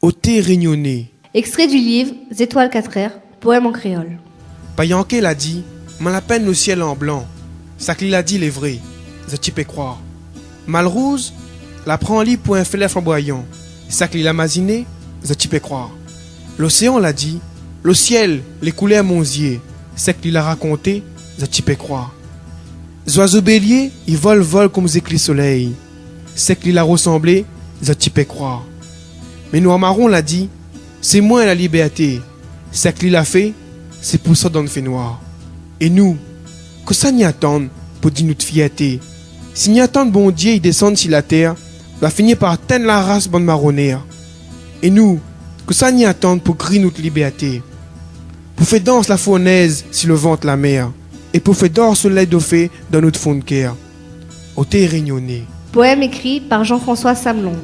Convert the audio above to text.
Au thé régnonné. Extrait du livre Étoiles 4R, poème en créole. Payanké l'a dit, mal à peine le ciel en blanc. Ça qu'il a dit, les vrais, je peux croire. Malrouze, la prend lit pour un filet flamboyant. Ça qu'il a masiné, je peux croire. L'océan l'a dit, le ciel, les couleurs monzier. C'est qu'il a raconté, je peux croire. Oiseaux béliers, ils volent comme éclats soleil. C'est qu'il a ressemblé, je peux croire. Mais Noir Marron l'a dit, c'est moins la liberté. C'est qu'il a fait, c'est pour ça qu'on fait noir. Et nous, que ça n'y attende pour dire notre fierté. Si n'y attend bon Dieu, il descend sur la terre, va finir par atteindre la race bonne marronnière. Et nous, que ça n'y attend pour crier notre liberté. Pour faire danse la fournaise sur le ventre la mer. Et pour faire d'or soleil dauphin dans notre fond de cœur. Au thé régnonné. Poème écrit par Jean-François Samlong.